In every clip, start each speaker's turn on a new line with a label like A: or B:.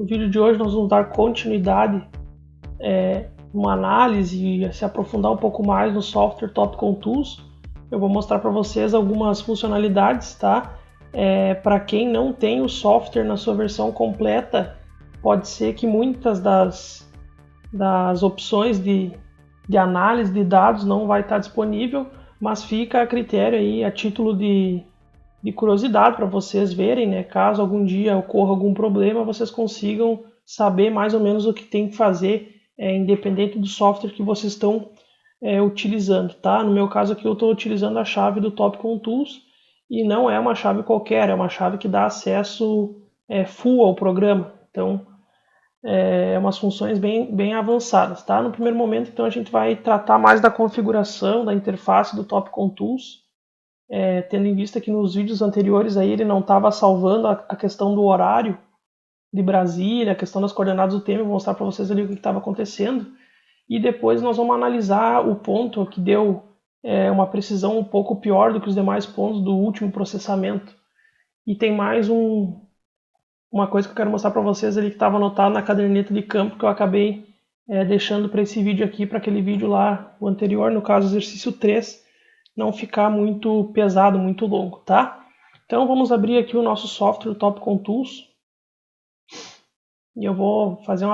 A: No vídeo de hoje nós vamos dar continuidade uma análise e se aprofundar um pouco mais no software Topcon Tools. Eu vou mostrar para vocês algumas funcionalidades, tá? Para quem não tem o software na sua versão completa, pode ser que muitas das opções de análise de dados não vai estar disponível, mas fica a critério aí, a título de curiosidade para vocês verem, né? Caso algum dia ocorra algum problema, vocês consigam saber mais ou menos o que tem que fazer, independente do software que vocês estão utilizando, tá? No meu caso aqui eu estou utilizando a chave do Topcon Tools e não é uma chave qualquer, é uma chave que dá acesso full ao programa, então umas funções bem avançadas, tá? No primeiro momento, então, a gente vai tratar mais da configuração da interface do Topcon Tools, tendo em vista que nos vídeos anteriores aí ele não estava salvando a questão do horário de Brasília, a questão das coordenadas do tempo, vou mostrar para vocês ali o que estava acontecendo, e depois nós vamos analisar o ponto que deu uma precisão um pouco pior do que os demais pontos do último processamento. E tem mais uma coisa que eu quero mostrar para vocês ali que estava anotado na caderneta de campo que eu acabei deixando para esse vídeo aqui, para aquele vídeo lá, o anterior, no caso exercício 3, não ficar muito pesado, muito longo, tá? Então vamos abrir aqui o nosso software Topcon Tools e eu vou fazer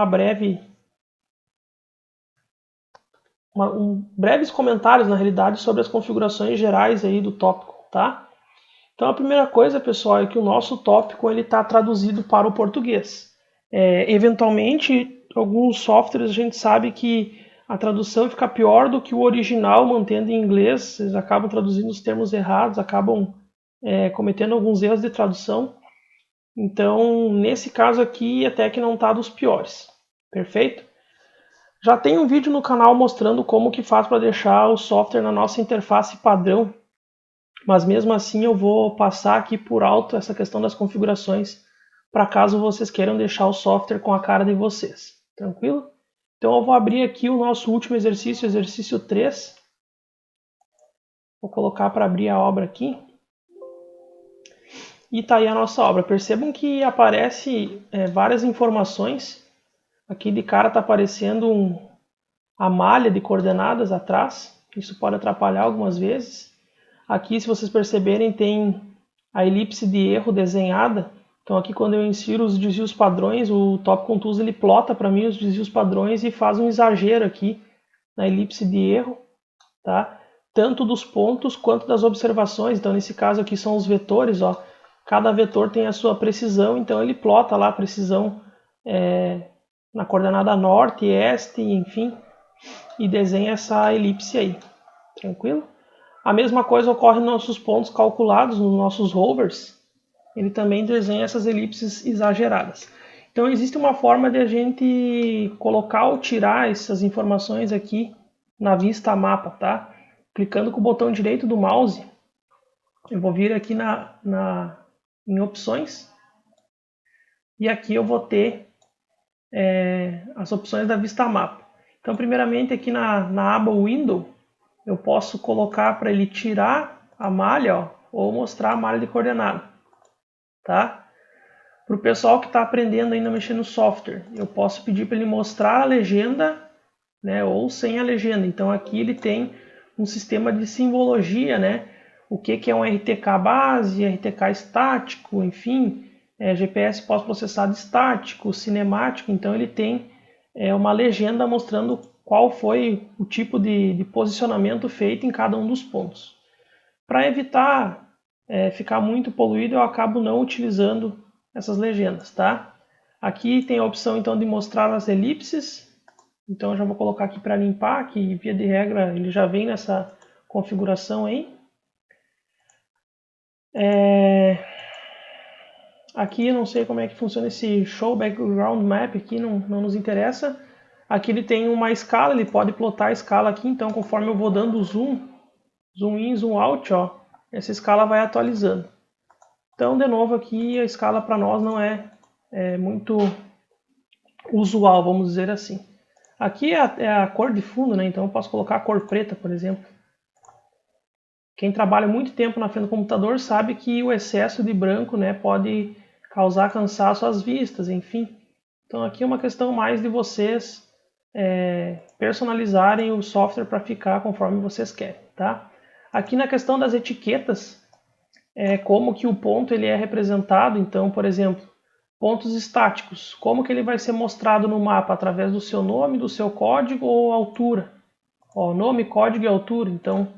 A: breves comentários, na realidade, sobre as configurações gerais aí do Topcon, tá? Então a primeira coisa, pessoal, é que o nosso Topcon está traduzido para o português. Eventualmente, alguns softwares a gente sabe que a tradução fica pior do que o original, mantendo em inglês, eles acabam traduzindo os termos errados, acabam cometendo alguns erros de tradução. Então, nesse caso aqui, até que não está dos piores. Perfeito? Já tem um vídeo no canal mostrando como que faz para deixar o software na nossa interface padrão, mas mesmo assim eu vou passar aqui por alto essa questão das configurações para caso vocês queiram deixar o software com a cara de vocês. Tranquilo? Então eu vou abrir aqui o nosso último exercício, exercício 3. Vou colocar para abrir a obra aqui. E está aí a nossa obra. Percebam que aparece várias informações. Aqui de cara está aparecendo a malha de coordenadas atrás. Isso pode atrapalhar algumas vezes. Aqui, se vocês perceberem, tem a elipse de erro desenhada. Então aqui quando eu insiro os desvios padrões, o Topcon Tools ele plota para mim os desvios padrões e faz um exagero aqui na elipse de erro, tá? Tanto dos pontos quanto das observações. Então nesse caso aqui são os vetores, ó. Cada vetor tem a sua precisão, então ele plota lá a precisão na coordenada norte, este, enfim, e desenha essa elipse aí. Tranquilo? A mesma coisa ocorre nos nossos pontos calculados, nos nossos rovers. Ele também desenha essas elipses exageradas. Então existe uma forma de a gente colocar ou tirar essas informações aqui na vista mapa, tá? Clicando com o botão direito do mouse, eu vou vir aqui em opções e aqui eu vou ter as opções da vista mapa. Então primeiramente aqui na aba Window, eu posso colocar para ele tirar a malha, ó, ou mostrar a malha de coordenada, tá? Para o pessoal que está aprendendo ainda a mexer no software, eu posso pedir para ele mostrar a legenda, né, ou sem a legenda. Então aqui ele tem um sistema de simbologia, né? O que é um RTK base, RTK estático, enfim, GPS pós-processado estático, cinemático. Então ele tem uma legenda mostrando qual foi o tipo de posicionamento feito em cada um dos pontos. Para evitar ficar muito poluído, eu acabo não utilizando essas legendas, tá? Aqui tem a opção então de mostrar as elipses. Então eu já vou colocar aqui para limpar, que via de regra ele já vem nessa configuração aí. Aqui eu não sei como é que funciona esse Show Background Map, aqui não nos interessa. Aqui ele tem uma escala, ele pode plotar a escala aqui, então conforme eu vou dando zoom in, zoom out, ó, essa escala vai atualizando. Então, de novo, aqui a escala para nós não é muito usual, vamos dizer assim. Aqui é a cor de fundo, né? Então eu posso colocar a cor preta, por exemplo. Quem trabalha muito tempo na frente do computador sabe que o excesso de branco, né, pode causar cansaço às vistas, enfim. Então aqui é uma questão mais de vocês personalizarem o software para ficar conforme vocês querem, tá? Aqui na questão das etiquetas, como que o ponto ele é representado. Então, por exemplo, pontos estáticos, como que ele vai ser mostrado no mapa? Através do seu nome, do seu código ou altura? Ó, nome, código e altura. Então,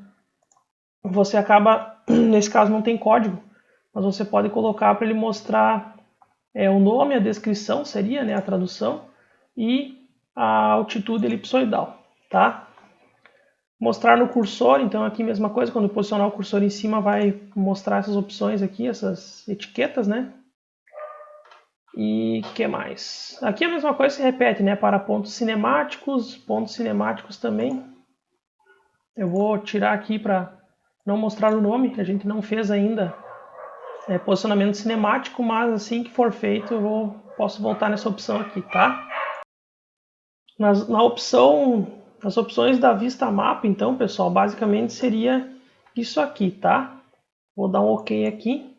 A: você acaba, nesse caso não tem código, mas você pode colocar para ele mostrar o nome, a descrição seria, né, a tradução, e a altitude elipsoidal, tá? Mostrar no cursor, então aqui mesma coisa, quando posicionar o cursor em cima vai mostrar essas opções aqui, essas etiquetas, né? E que mais? Aqui a mesma coisa se repete, né? Para pontos cinemáticos também. Eu vou tirar aqui para não mostrar o nome, a gente não fez ainda posicionamento cinemático, mas assim que for feito eu posso voltar nessa opção aqui, tá? Nas opções da vista mapa, então, pessoal, basicamente seria isso aqui, tá? Vou dar um OK aqui.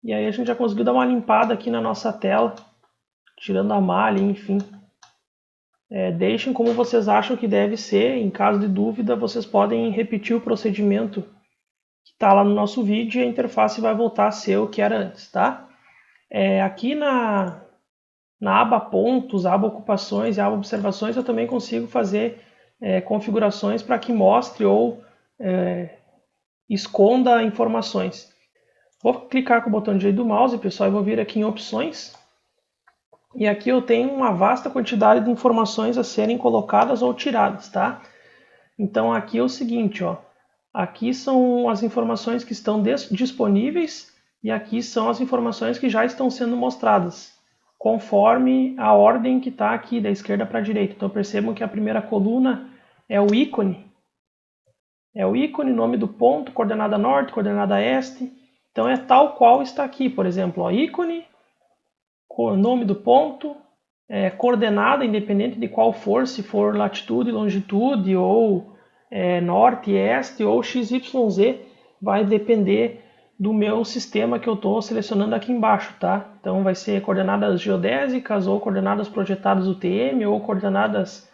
A: E aí a gente já conseguiu dar uma limpada aqui na nossa tela, tirando a malha, enfim. Deixem como vocês acham que deve ser. Em caso de dúvida, vocês podem repetir o procedimento que está lá no nosso vídeo e a interface vai voltar a ser o que era antes, tá? Aqui na aba pontos, aba ocupações e aba observações, eu também consigo fazer configurações para que mostre ou esconda informações. Vou clicar com o botão direito do mouse, pessoal, e vou vir aqui em opções. E aqui eu tenho uma vasta quantidade de informações a serem colocadas ou tiradas, tá? Então aqui é o seguinte, ó. Aqui são as informações que estão disponíveis e aqui são as informações que já estão sendo mostradas, conforme a ordem que está aqui da esquerda para a direita. Então percebam que a primeira coluna é o ícone. É o ícone, nome do ponto, coordenada norte, coordenada este. Então é tal qual está aqui, por exemplo, ó, ícone, nome do ponto, coordenada, independente de qual for, se for latitude, longitude, ou norte, este, ou XYZ, vai depender do meu sistema que eu estou selecionando aqui embaixo, tá? Então vai ser coordenadas geodésicas, ou coordenadas projetadas UTM, ou coordenadas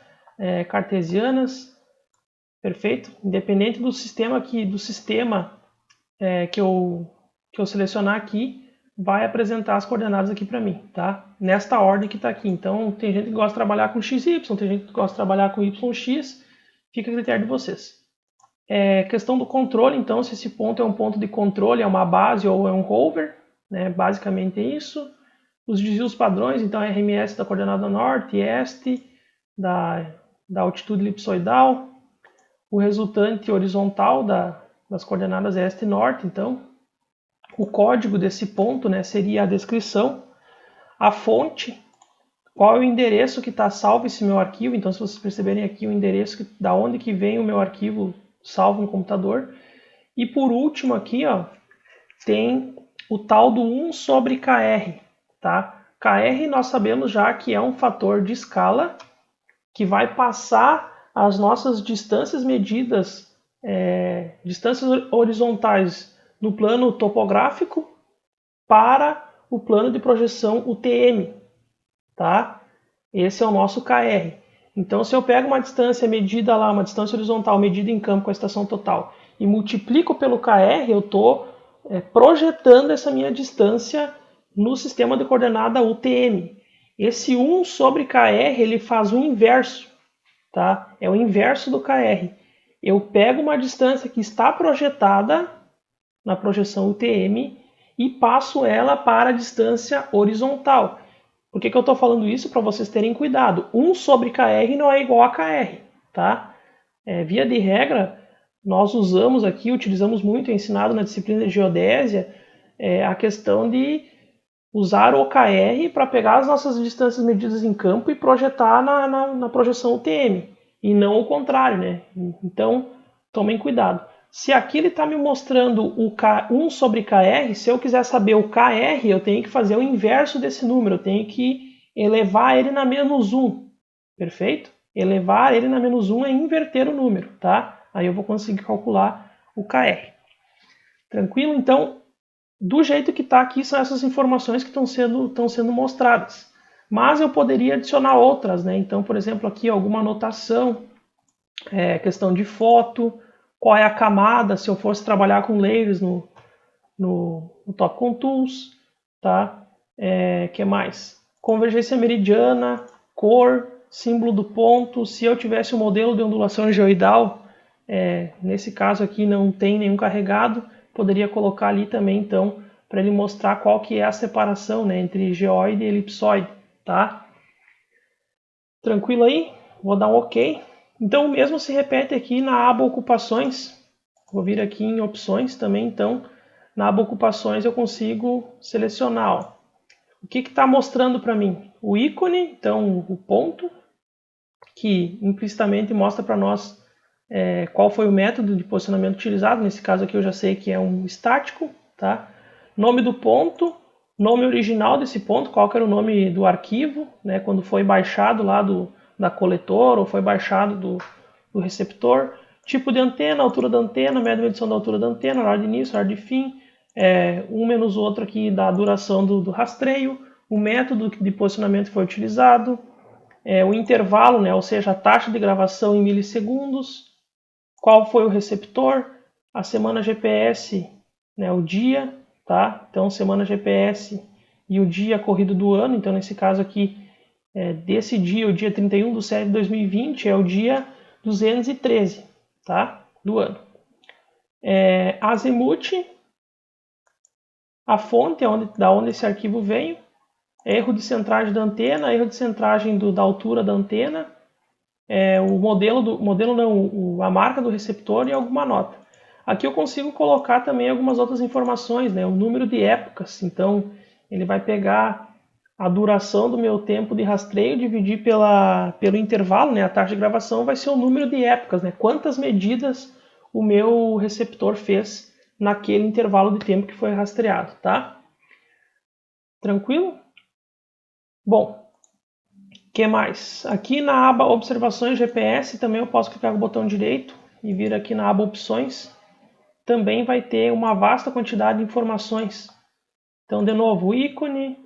A: cartesianas, perfeito? Independente do sistema que eu selecionar aqui, vai apresentar as coordenadas aqui para mim, tá? Nesta ordem que está aqui. Então, tem gente que gosta de trabalhar com XY, tem gente que gosta de trabalhar com YX, fica a critério de vocês. Questão do controle, então, se esse ponto é um ponto de controle, é uma base ou é um rover, né? Basicamente é isso. Os desvios padrões, então, RMS da coordenada norte, este, da altitude elipsoidal, o resultante horizontal das coordenadas este e norte, então, o código desse ponto, né, seria a descrição, a fonte, qual é o endereço que está salvo esse meu arquivo. Então, se vocês perceberem aqui o endereço da onde que vem o meu arquivo salvo no computador. E por último aqui, ó, tem o tal do 1 sobre KR. Tá? KR nós sabemos já que é um fator de escala que vai passar as nossas distâncias medidas, distâncias horizontais no plano topográfico para o plano de projeção UTM, tá? Esse é o nosso KR. Então, se eu pego uma distância medida lá, uma distância horizontal medida em campo com a estação total e multiplico pelo KR, eu estou projetando essa minha distância no sistema de coordenada UTM. Esse 1 sobre KR, ele faz o inverso, tá? É o inverso do KR. Eu pego uma distância que está projetada na projeção UTM e passo ela para a distância horizontal. Por que eu estou falando isso? Para vocês terem cuidado. 1 sobre KR não é igual a KR, tá? Via de regra, nós utilizamos muito, é ensinado na disciplina de geodésia, a questão de usar o OKR para pegar as nossas distâncias medidas em campo e projetar na projeção UTM, e não o contrário, né? Então, tomem cuidado. Se aqui ele está me mostrando o 1 sobre KR, se eu quiser saber o KR, eu tenho que fazer o inverso desse número, eu tenho que elevar ele na menos 1, perfeito? Elevar ele na menos 1 é inverter o número, tá? Aí eu vou conseguir calcular o KR. Tranquilo? Então, do jeito que está aqui, são essas informações que estão sendo mostradas. Mas eu poderia adicionar outras, né? Então, por exemplo, aqui alguma anotação, questão de foto, qual é a camada, se eu fosse trabalhar com layers no Topcon Tools, tá? Que mais? Convergência meridiana, cor, símbolo do ponto. Se eu tivesse um modelo de ondulação geoidal, nesse caso aqui não tem nenhum carregado, poderia colocar ali também, então, para ele mostrar qual que é a separação, né, entre geoide e elipsoide, tá? Tranquilo aí? Vou dar um OK. Então, o mesmo se repete aqui na aba ocupações. Vou vir aqui em opções também, então, na aba ocupações eu consigo selecionar, ó, o que está mostrando para mim? O ícone, então o ponto, que implicitamente mostra para nós qual foi o método de posicionamento utilizado. Nesse caso aqui eu já sei que é um estático, tá? Nome do ponto, nome original desse ponto, qual que era o nome do arquivo, né? Quando foi baixado lá da coletora ou foi baixado do receptor. Tipo de antena, altura da antena, média medição da altura da antena, hora de início, hora de fim, um menos o outro aqui da duração do rastreio, o método de posicionamento que foi utilizado, o intervalo, né, ou seja, a taxa de gravação em milissegundos, qual foi o receptor, a semana GPS, né, o dia, tá? Então, semana GPS e o dia corrido do ano. Então, nesse caso aqui, desse dia, o dia 31/7/2020, é o dia 213, tá? Do ano. Azimuth, a fonte da onde esse arquivo veio, erro de centragem da antena, erro de centragem da altura da antena, o modelo não, a marca do receptor e alguma nota. Aqui eu consigo colocar também algumas outras informações, né? O número de épocas. Então ele vai pegar a duração do meu tempo de rastreio, dividir pelo intervalo, né? A taxa de gravação vai ser o número de épocas, né? Quantas medidas o meu receptor fez naquele intervalo de tempo que foi rastreado, tá? Tranquilo? Bom, o que mais? Aqui na aba Observações GPS, também eu posso clicar com o botão direito e vir aqui na aba Opções. Também vai ter uma vasta quantidade de informações. Então, de novo, o ícone,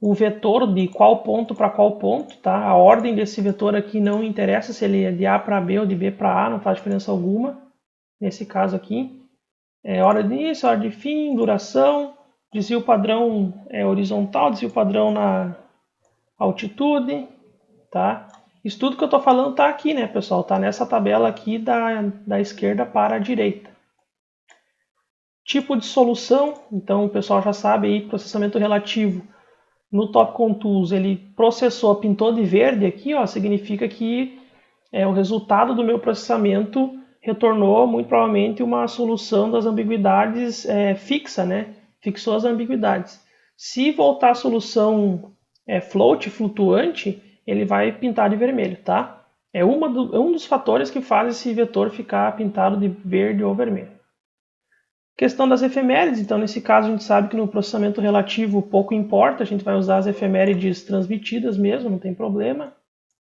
A: o vetor de qual ponto para qual ponto, tá? A ordem desse vetor aqui não interessa se ele é de A para B ou de B para A, não faz diferença alguma. Nesse caso aqui, hora de início, hora de fim, duração, desvio padrão horizontal, desvio padrão na altitude, tá? Isso tudo que eu estou falando está aqui, né, pessoal? Está nessa tabela aqui da esquerda para a direita. Tipo de solução, então o pessoal já sabe aí, processamento relativo. No Topcon Tools ele processou, pintou de verde aqui, ó, significa que o resultado do meu processamento retornou muito provavelmente uma solução das ambiguidades fixa, né? Fixou as ambiguidades. Se voltar a solução float, flutuante, ele vai pintar de vermelho, tá? É um dos fatores que faz esse vetor ficar pintado de verde ou vermelho. Questão das efemérides, então nesse caso a gente sabe que no processamento relativo pouco importa, a gente vai usar as efemérides transmitidas mesmo, não tem problema,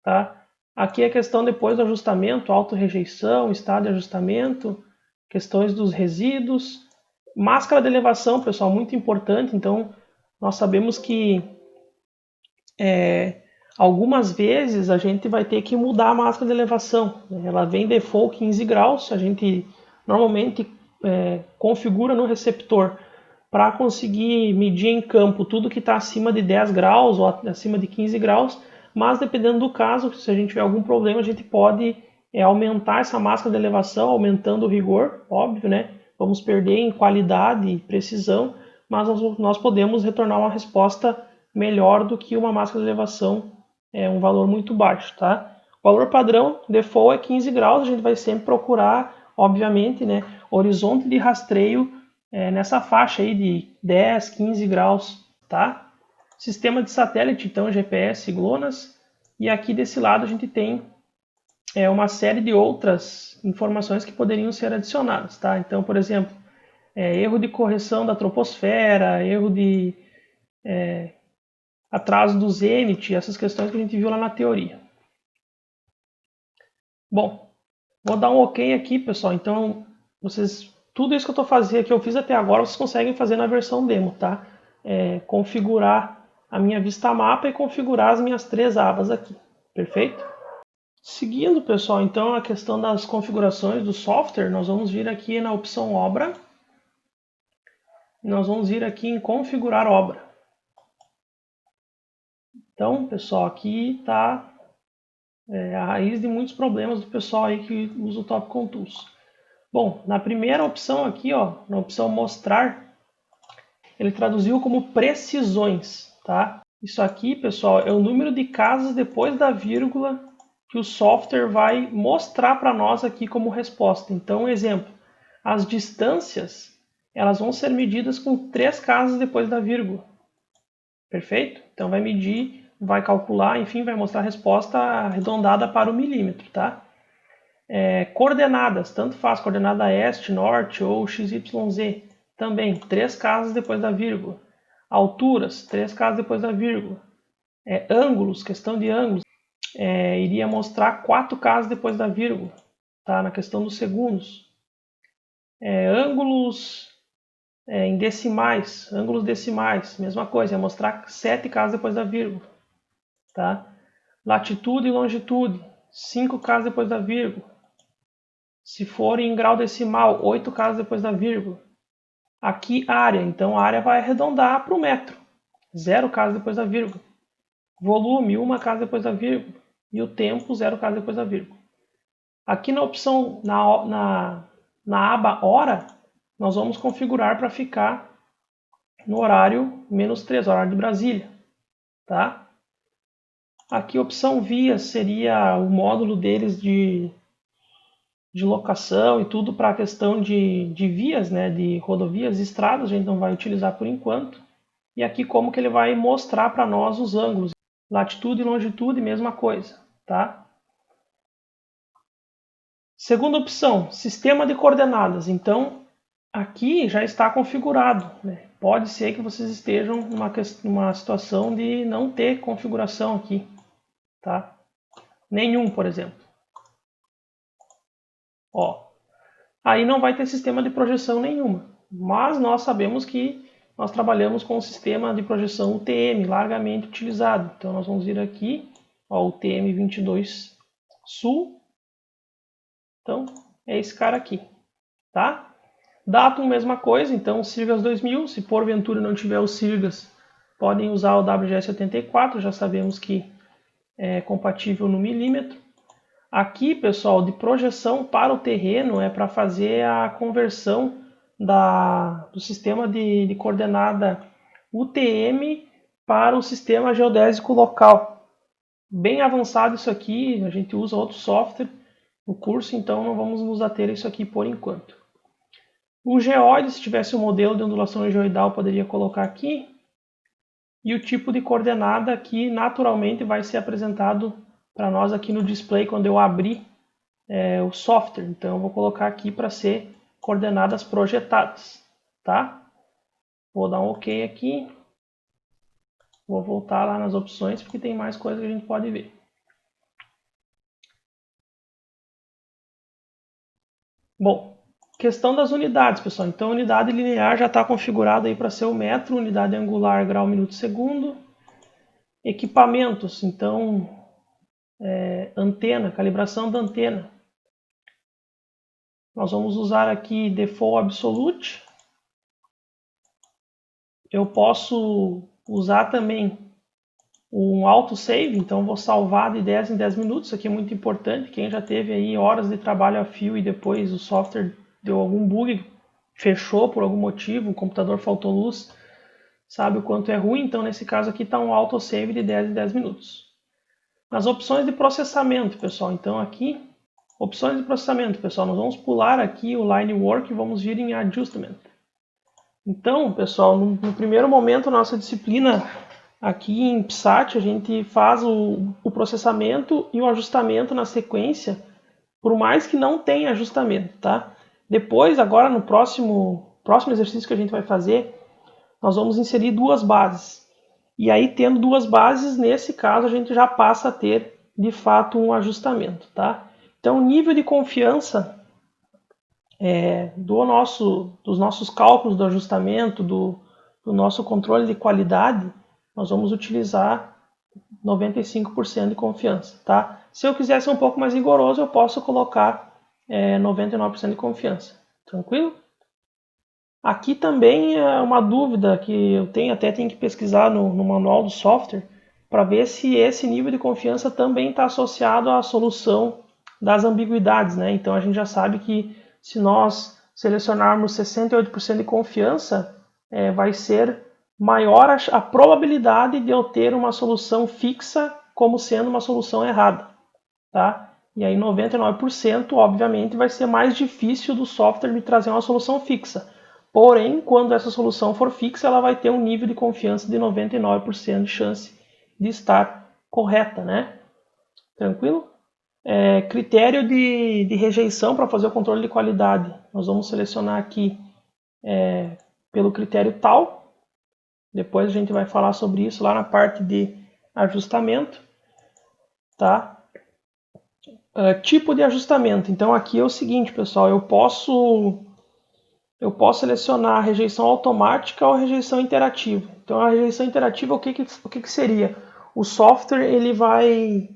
A: tá? Aqui a questão depois do ajustamento, auto-rejeição, estado de ajustamento, questões dos resíduos, máscara de elevação, pessoal, muito importante, então nós sabemos que algumas vezes a gente vai ter que mudar a máscara de elevação, ela vem default 15 graus, a gente normalmente configura no receptor para conseguir medir em campo tudo que está acima de 10 graus ou acima de 15 graus, mas dependendo do caso, se a gente tiver algum problema, a gente pode aumentar essa máscara de elevação, aumentando o rigor, óbvio, né? Vamos perder em qualidade e precisão, mas nós podemos retornar uma resposta melhor do que uma máscara de elevação, um valor muito baixo, tá? O valor padrão, default é 15 graus, a gente vai sempre procurar, obviamente, né, horizonte de rastreio nessa faixa aí de 10, 15 graus, tá? Sistema de satélite, então, GPS, GLONASS, e aqui desse lado a gente tem uma série de outras informações que poderiam ser adicionadas, tá? Então, por exemplo, erro de correção da troposfera, erro de atraso do zênite, essas questões que a gente viu lá na teoria. Bom, vou dar um OK aqui, pessoal. Então, tudo isso que eu estou fazendo, que eu fiz até agora, vocês conseguem fazer na versão demo, tá? Configurar a minha vista mapa e configurar as minhas 3 abas aqui. Perfeito? Seguindo, pessoal, então a questão das configurações do software, nós vamos vir aqui na opção obra. Nós vamos vir aqui em configurar obra. Então, pessoal, aqui está a raiz de muitos problemas do pessoal aí que usa o Topcon Tools. Bom, na primeira opção aqui, ó, na opção mostrar, ele traduziu como precisões, tá? Isso aqui, pessoal, é o número de casas depois da vírgula que o software vai mostrar para nós aqui como resposta. Então, exemplo, as distâncias, elas vão ser medidas com 3 casas depois da vírgula. Perfeito? Então vai medir, vai calcular, enfim, vai mostrar a resposta arredondada para o milímetro, tá? Coordenadas, tanto faz coordenada este, norte ou XYZ. Também, 3 casas depois da vírgula. Alturas, 3 casas depois da vírgula. Ângulos, questão de ângulos, iria mostrar 4 casas depois da vírgula, tá? Na questão dos segundos. Ângulos em decimais, ângulos decimais, mesma coisa, ia mostrar 7 casas depois da vírgula, tá? Latitude e longitude, 5 casas depois da vírgula. Se for em grau decimal, 8 casas depois da vírgula. Aqui área, então a área vai arredondar para o metro, 0 casas depois da vírgula. Volume, 1 casa depois da vírgula. E o tempo, 0 casa depois da vírgula. Aqui na opção, na aba hora, nós vamos configurar para ficar no horário -3, horário de Brasília, tá? Aqui a opção vias seria o módulo deles de locação e tudo para a questão de vias, né, de rodovias e estradas, a gente não vai utilizar por enquanto. E aqui como que ele vai mostrar para nós os ângulos, latitude e longitude, mesma coisa, tá? Segunda opção, sistema de coordenadas. Então, aqui já está configurado, né? Pode ser que vocês estejam numa situação de não ter configuração aqui, tá? Nenhum, por exemplo. Ó, aí não vai ter sistema de projeção nenhuma, mas nós sabemos que nós trabalhamos com o sistema de projeção UTM, largamente utilizado. Então nós vamos vir aqui, ó, UTM 22 Sul. Então é esse cara aqui, tá? Datum, mesma coisa, então Sirgas 2000, se porventura não tiver o Sirgas, podem usar o WGS84, já sabemos que é compatível no milímetro. Aqui, pessoal, de projeção para o terreno é para fazer a conversão do sistema de coordenada UTM para o sistema geodésico local. Bem avançado isso aqui, a gente usa outro software no curso, então não vamos nos ater a isso aqui por enquanto. O geóide, se tivesse um modelo de ondulação geoidal, poderia colocar aqui. E o tipo de coordenada que naturalmente vai ser apresentado para nós aqui no display quando eu abrir o software. Então eu vou colocar aqui para ser coordenadas projetadas, tá? Vou dar um OK aqui. Vou voltar lá nas opções porque tem mais coisa que a gente pode ver. Bom, questão das unidades, pessoal. Então, unidade linear já está configurada aí para ser o metro, unidade angular, grau, minuto, segundo. Equipamentos, então, antena, calibração da antena. Nós vamos usar aqui Default Absolute. Eu posso usar também um autosave, então vou salvar de 10 em 10 minutos. Isso aqui é muito importante. Quem já teve aí horas de trabalho a fio e depois o software deu algum bug, fechou por algum motivo, o computador faltou luz, sabe o quanto é ruim. Então nesse caso aqui está um autosave de 10 em 10 minutos. Nas opções de processamento, pessoal, então aqui, opções de processamento, pessoal, nós vamos pular aqui o Line Work e vamos vir em Adjustment. Então, pessoal, no primeiro momento, nossa disciplina aqui em PSAT, a gente faz o processamento e o ajustamento na sequência, por mais que não tenha ajustamento, tá? Depois, agora no próximo exercício que a gente vai fazer, nós vamos inserir 2 bases. E aí, tendo 2 bases, nesse caso, a gente já passa a ter, de fato, um ajustamento, tá? Então, o nível de confiança dos nossos cálculos do ajustamento, do nosso controle de qualidade, nós vamos utilizar 95% de confiança, tá? Se eu quiser ser um pouco mais rigoroso, eu posso colocar 99% de confiança, tranquilo? Aqui também é uma dúvida que eu tenho, até tenho que pesquisar no manual do software, para ver se esse nível de confiança também está associado à solução das ambiguidades, né? Então a gente já sabe que se nós selecionarmos 68% de confiança, vai ser maior a probabilidade de eu ter uma solução fixa como sendo uma solução errada, tá? E aí 99%, obviamente, vai ser mais difícil do software me trazer uma solução fixa. Porém, quando essa solução for fixa, ela vai ter um nível de confiança de 99% de chance de estar correta, né? Tranquilo? Critério de rejeição para fazer o controle de qualidade. Nós vamos selecionar aqui pelo critério tal. Depois a gente vai falar sobre isso lá na parte de ajustamento, tá? Tipo de ajustamento. Então aqui é o seguinte, pessoal, eu posso selecionar a rejeição automática ou a rejeição interativa. Então a rejeição interativa, o que seria? O software ele vai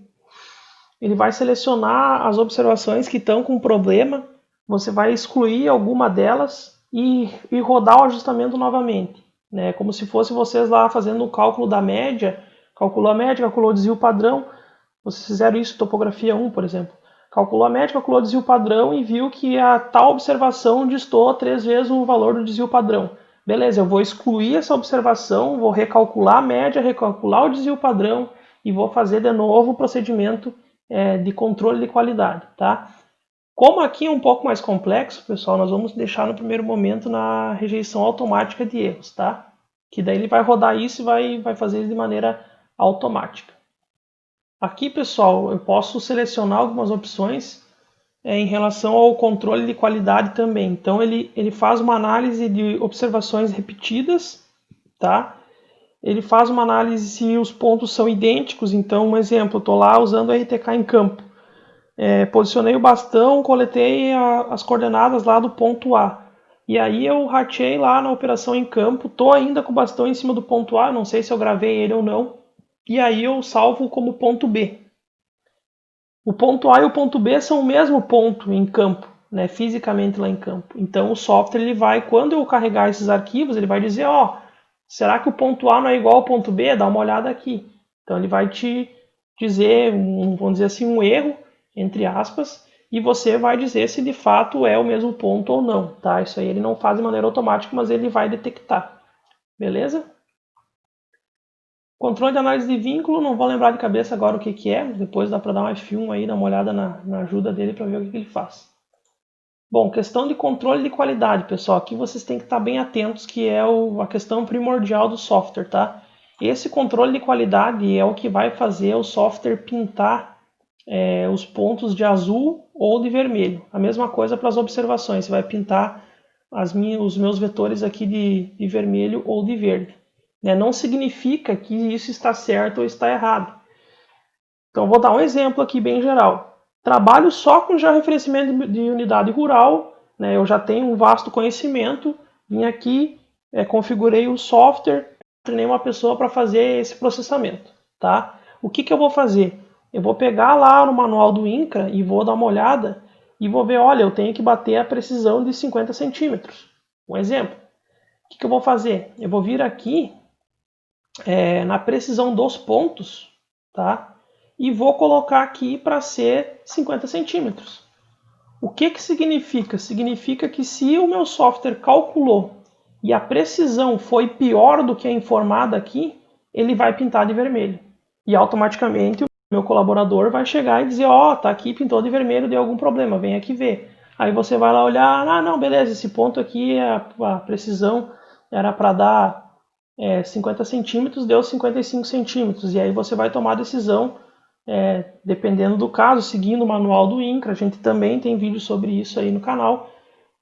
A: selecionar as observações que estão com problema, você vai excluir alguma delas e rodar o ajustamento novamente, né? Como se fosse vocês lá fazendo o cálculo da média, calculou a média, calculou o desvio padrão. Vocês fizeram isso em topografia 1, por exemplo. Calculou a média, calculou o desvio padrão e viu que a tal observação distou 3 vezes o valor do desvio padrão. Beleza, eu vou excluir essa observação, vou recalcular a média, recalcular o desvio padrão e vou fazer de novo o procedimento de controle de qualidade, tá? Como aqui é um pouco mais complexo, pessoal, nós vamos deixar no primeiro momento na rejeição automática de erros, tá? Que daí ele vai rodar isso e vai fazer isso de maneira automática. Aqui, pessoal, eu posso selecionar algumas opções em relação ao controle de qualidade também. Então, ele faz uma análise de observações repetidas, tá? Ele faz uma análise se os pontos são idênticos. Então, um exemplo, eu estou lá usando o RTK em campo. Posicionei o bastão, coletei as coordenadas lá do ponto A. E aí eu ratei lá na operação em campo, estou ainda com o bastão em cima do ponto A, não sei se eu gravei ele ou não. E aí eu salvo como ponto B. O ponto A e o ponto B são o mesmo ponto em campo, né, fisicamente lá em campo. Então o software ele vai, quando eu carregar esses arquivos, ele vai dizer, será que o ponto A não é igual ao ponto B? Dá uma olhada aqui. Então ele vai te dizer, vamos dizer assim, um erro, entre aspas, e você vai dizer se de fato é o mesmo ponto ou não, tá? Isso aí ele não faz de maneira automática, mas ele vai detectar. Beleza? Controle de análise de vínculo, não vou lembrar de cabeça agora o que é, depois dá para dar um F1 aí, dar uma olhada na ajuda dele para ver o que ele faz. Bom, questão de controle de qualidade, pessoal, aqui vocês têm que estar bem atentos, que é a questão primordial do software, tá? Esse controle de qualidade é o que vai fazer o software pintar os pontos de azul ou de vermelho. A mesma coisa para as observações, você vai pintar os meus vetores aqui de vermelho ou de verde. Não significa que isso está certo ou está errado. Então, vou dar um exemplo aqui bem geral. Trabalho só com georreferenciamento de unidade rural, né? Eu já tenho um vasto conhecimento, vim aqui, configurei o software, treinei uma pessoa para fazer esse processamento. Tá? O que eu vou fazer? Eu vou pegar lá no manual do INCRA e vou dar uma olhada e vou ver, olha, eu tenho que bater a precisão de 50 centímetros. Um exemplo. O que eu vou fazer? Eu vou vir aqui na precisão dos pontos, tá? E vou colocar aqui para ser 50 centímetros. O que significa? Significa que se o meu software calculou e a precisão foi pior do que a informada aqui, ele vai pintar de vermelho. E automaticamente o meu colaborador vai chegar e dizer, tá aqui, pintou de vermelho, deu algum problema, vem aqui ver. Aí você vai lá olhar, não, beleza, esse ponto aqui, a precisão era para dar 50 centímetros, deu 55 centímetros. E aí você vai tomar a decisão, dependendo do caso, seguindo o manual do INCRA. A gente também tem vídeo sobre isso aí no canal.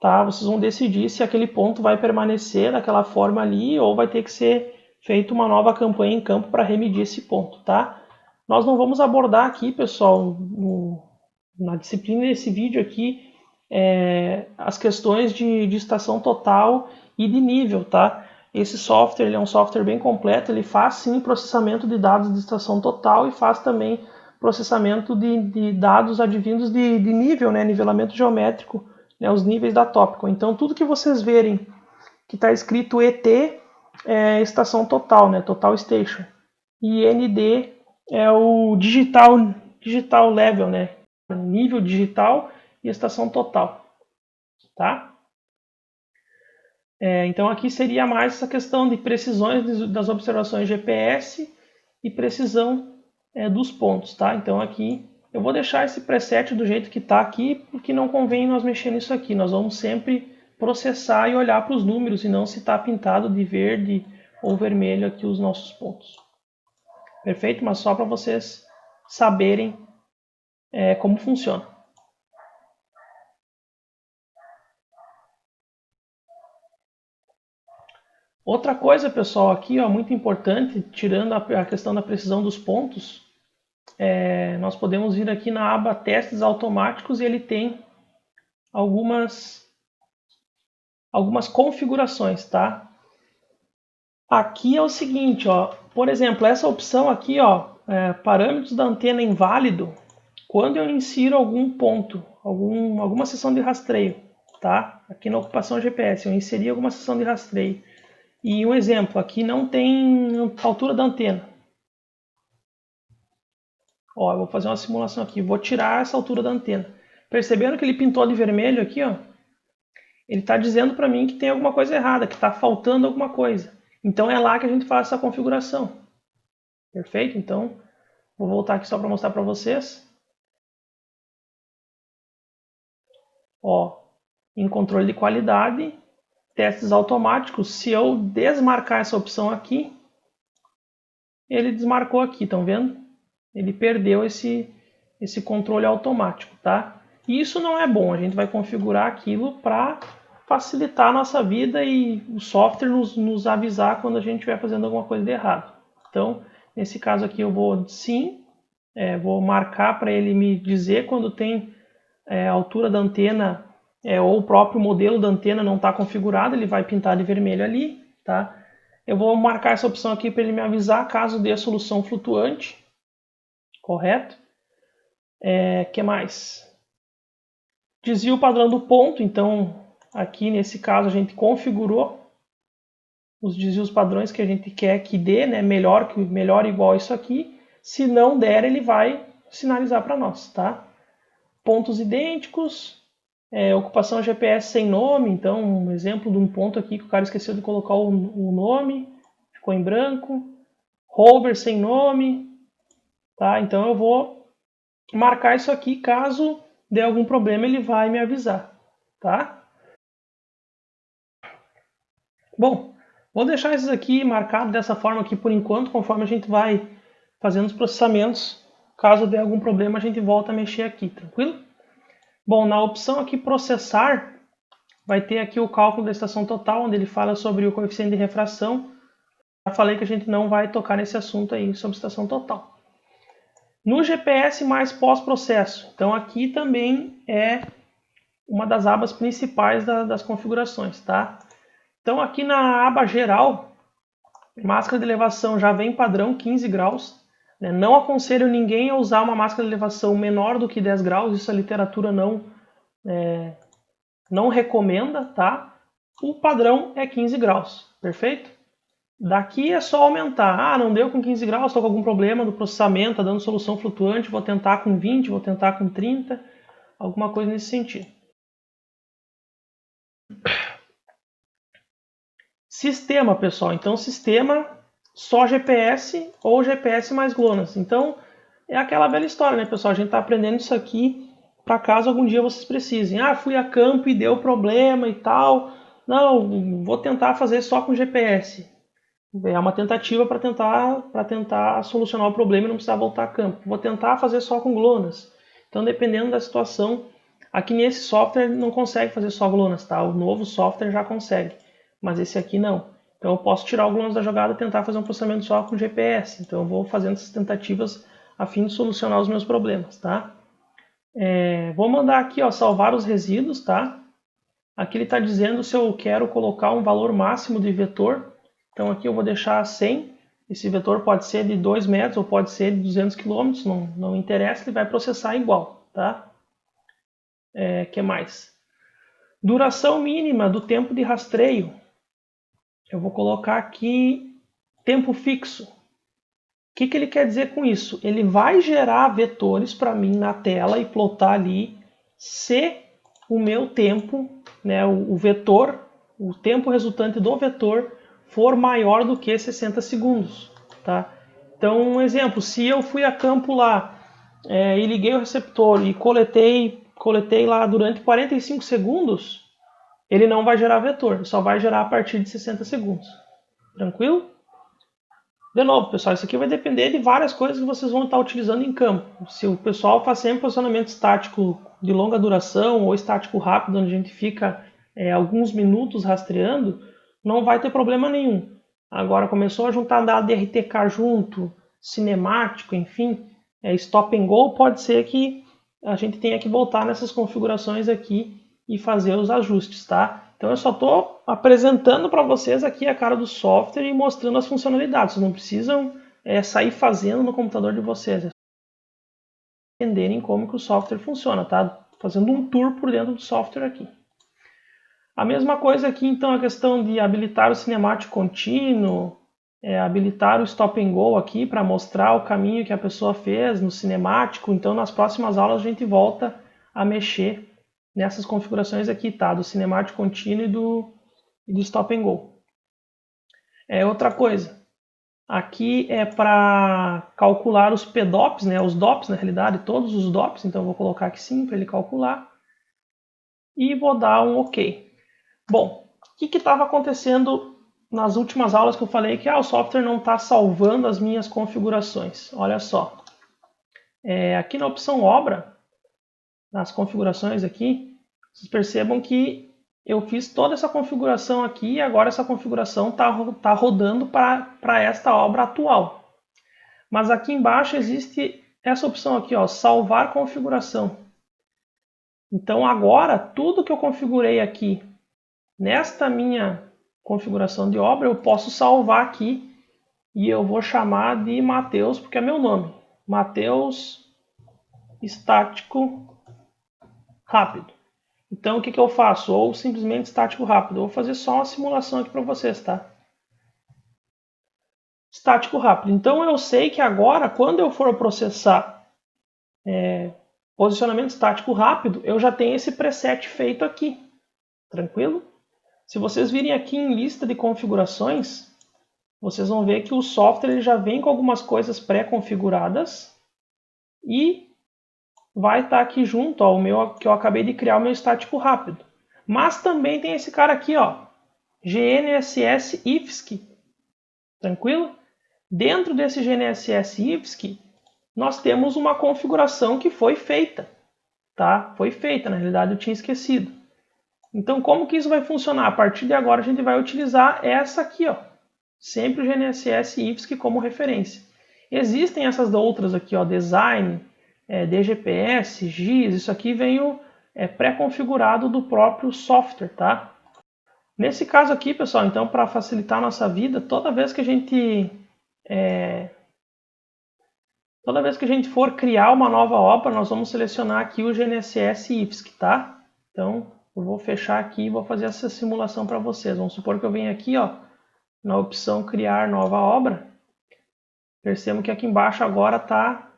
A: Tá? Vocês vão decidir se aquele ponto vai permanecer daquela forma ali ou vai ter que ser feita uma nova campanha em campo para remedir esse ponto. Tá? Nós não vamos abordar aqui, pessoal, na disciplina desse vídeo aqui, as questões de estação total e de nível, tá? Esse software ele é um software bem completo, ele faz sim processamento de dados de estação total e faz também processamento de dados advindos de nível, né, nivelamento geométrico, né, os níveis da Topcon. Então tudo que vocês verem que está escrito ET é estação total, né, Total Station. E ND é o digital level, né, nível digital e estação total, tá? Então aqui seria mais essa questão de precisões das observações GPS e precisão dos pontos, tá? Então aqui eu vou deixar esse preset do jeito que está aqui, porque não convém nós mexer nisso aqui. Nós vamos sempre processar e olhar para os números e não se está pintado de verde ou vermelho aqui os nossos pontos. Perfeito? Mas só para vocês saberem como funciona. Outra coisa, pessoal, aqui ó, muito importante, tirando a questão da precisão dos pontos, nós podemos vir aqui na aba Testes Automáticos e ele tem algumas configurações, tá? Aqui é o seguinte, ó, por exemplo, essa opção aqui, ó, parâmetros da antena inválido, quando eu insiro algum ponto, alguma seção de rastreio, tá? Aqui na ocupação GPS, eu inseri alguma seção de rastreio. E um exemplo, aqui não tem altura da antena. Ó, eu vou fazer uma simulação aqui, vou tirar essa altura da antena. Perceberam que ele pintou de vermelho aqui, ó? Ele está dizendo para mim que tem alguma coisa errada, que está faltando alguma coisa. Então é lá que a gente faz essa configuração. Perfeito? Então, vou voltar aqui só para mostrar para vocês. Ó, em controle de qualidade, testes automáticos, se eu desmarcar essa opção aqui, ele desmarcou aqui, estão vendo? Ele perdeu esse controle automático, tá? E isso não é bom, a gente vai configurar aquilo para facilitar a nossa vida e o software nos avisar quando a gente estiver fazendo alguma coisa de errado. Então, nesse caso aqui eu vou sim, vou marcar para ele me dizer quando tem a altura da antena ou o próprio modelo da antena não está configurado, ele vai pintar de vermelho ali, tá? Eu vou marcar essa opção aqui para ele me avisar caso dê a solução flutuante, correto? Que mais? Desvio padrão do ponto, então aqui nesse caso a gente configurou os desvios padrões que a gente quer que dê, né? melhor igual isso aqui. Se não der, ele vai sinalizar para nós, tá? Pontos idênticos, ocupação GPS sem nome, então um exemplo de um ponto aqui que o cara esqueceu de colocar o nome, ficou em branco. Hover sem nome, tá? Então eu vou marcar isso aqui, caso dê algum problema ele vai me avisar, tá? Bom, vou deixar esses aqui marcados dessa forma aqui por enquanto, conforme a gente vai fazendo os processamentos. Caso dê algum problema a gente volta a mexer aqui, tranquilo? Bom, na opção aqui processar, vai ter aqui o cálculo da estação total, onde ele fala sobre o coeficiente de refração. Já falei que a gente não vai tocar nesse assunto aí sobre estação total. No GPS mais pós-processo, então aqui também é uma das abas principais das configurações, tá? Então aqui na aba geral, máscara de elevação já vem padrão 15 graus. Né? Não aconselho ninguém a usar uma máscara de elevação menor do que 10 graus, isso a literatura não recomenda, tá? O padrão é 15 graus, perfeito? Daqui é só aumentar. Ah, não deu com 15 graus, estou com algum problema do processamento, está dando solução flutuante, vou tentar com 20, vou tentar com 30, alguma coisa nesse sentido. Sistema, pessoal. Então, sistema só GPS ou GPS mais GLONASS. Então, é aquela velha história, né, pessoal? A gente está aprendendo isso aqui para caso algum dia vocês precisem. Ah, fui a campo e deu problema e tal. Não, vou tentar fazer só com GPS. É uma tentativa para tentar solucionar o problema e não precisar voltar a campo. Vou tentar fazer só com GLONASS. Então, dependendo da situação, aqui nesse software não consegue fazer só GLONASS, tá? O novo software já consegue, mas esse aqui não. Então, eu posso tirar o GLONASS da jogada e tentar fazer um processamento só com GPS. Então, eu vou fazendo essas tentativas a fim de solucionar os meus problemas, tá? Vou mandar aqui, ó, salvar os resíduos, tá? Aqui ele está dizendo se eu quero colocar um valor máximo de vetor. Então aqui eu vou deixar 100. Esse vetor pode ser de 2 metros ou pode ser de 200 km, não interessa, ele vai processar igual, tá? Que mais? Duração mínima do tempo de rastreio. Eu vou colocar aqui tempo fixo. O que ele quer dizer com isso? Ele vai gerar vetores para mim na tela e plotar ali se o meu tempo, né, o vetor, o tempo resultante do vetor for maior do que 60 segundos. Tá? Então, um exemplo, se eu fui a campo lá e liguei o receptor e coletei lá durante 45 segundos, ele não vai gerar vetor, só vai gerar a partir de 60 segundos. Tranquilo? De novo, pessoal, isso aqui vai depender de várias coisas que vocês vão estar utilizando em campo. Se o pessoal faz sempre posicionamento estático de longa duração ou estático rápido, onde a gente fica alguns minutos rastreando, não vai ter problema nenhum. Agora, começou a juntar dado de RTK junto, cinemático, enfim, stop and go, pode ser que a gente tenha que voltar nessas configurações aqui e fazer os ajustes, tá? Então eu só estou apresentando para vocês aqui a cara do software e mostrando as funcionalidades. Vocês não precisam sair fazendo no computador de vocês. É só entenderem como que o software funciona, tá? Fazendo um tour por dentro do software aqui. A mesma coisa aqui, então, a questão de habilitar o cinemático contínuo, habilitar o stop and go aqui para mostrar o caminho que a pessoa fez no cinemático. Então, nas próximas aulas a gente volta a mexer nessas configurações aqui, tá? Do cinemático contínuo e do stop and go. Outra coisa, aqui é para calcular os PDOPs, né? Os DOPs, na realidade, todos os DOPs. Então, eu vou colocar aqui sim para ele calcular. E vou dar um OK. Bom, o que estava acontecendo nas últimas aulas que eu falei que o software não está salvando as minhas configurações? Olha só. Aqui na opção obra, nas configurações aqui, vocês percebam que eu fiz toda essa configuração aqui e agora essa configuração está rodando para esta obra atual. Mas aqui embaixo existe essa opção aqui, ó, salvar configuração. Então agora tudo que eu configurei aqui nesta minha configuração de obra eu posso salvar aqui e eu vou chamar de Matheus, porque é meu nome. Matheus estático rápido. Então o que eu faço? Ou simplesmente estático rápido. Eu vou fazer só uma simulação aqui para vocês, tá? Estático rápido. Então eu sei que agora, quando eu for processar posicionamento estático rápido, eu já tenho esse preset feito aqui. Tranquilo? Se vocês virem aqui em lista de configurações, vocês vão ver que o software ele já vem com algumas coisas pré-configuradas e vai estar aqui junto, ó, o meu que eu acabei de criar, o meu estático rápido. Mas também tem esse cara aqui, ó, GNSS IFSC. Tranquilo? Dentro desse GNSS IFSC, nós temos uma configuração que foi feita. Tá? Foi feita, na realidade eu tinha esquecido. Então como que isso vai funcionar? A partir de agora a gente vai utilizar essa aqui, ó. Sempre o GNSS IFSC como referência. Existem essas outras aqui, ó, Design, DGPS, GIS, isso aqui veio pré-configurado do próprio software, tá? Nesse caso aqui, pessoal, então para facilitar a nossa vida, toda vez que a gente for criar uma nova obra, nós vamos selecionar aqui o GNSS IFSC, tá? Então, eu vou fechar aqui e vou fazer essa simulação para vocês. Vamos supor que eu venha aqui, ó, na opção criar nova obra. Percebam que aqui embaixo agora está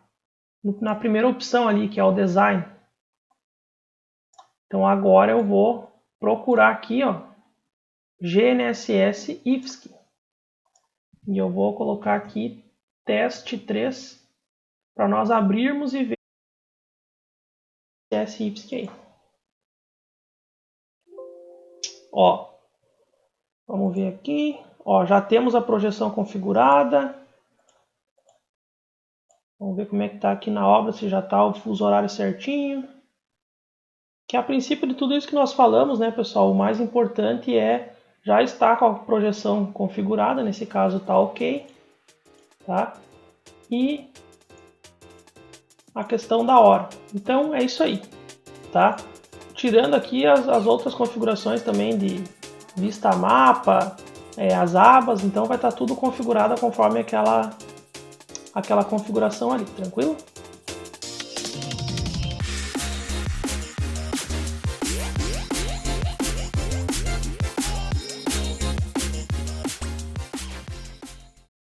A: na primeira opção ali, que é o design. Então agora eu vou procurar aqui, ó, GNSS IFSC. E eu vou colocar aqui teste 3 para nós abrirmos e ver o GNSS IFSC aí. Ó, vamos ver aqui. Ó, já temos a projeção configurada. Vamos ver como é que está aqui na obra, se já está o fuso horário certinho. Que a princípio de tudo isso que nós falamos, né, pessoal, o mais importante é já estar com a projeção configurada, nesse caso está ok, tá? E a questão da hora. Então é isso aí, tá? Tirando aqui as outras configurações também de vista mapa, as abas, então vai estar tudo configurado conforme aquela configuração ali, tranquilo?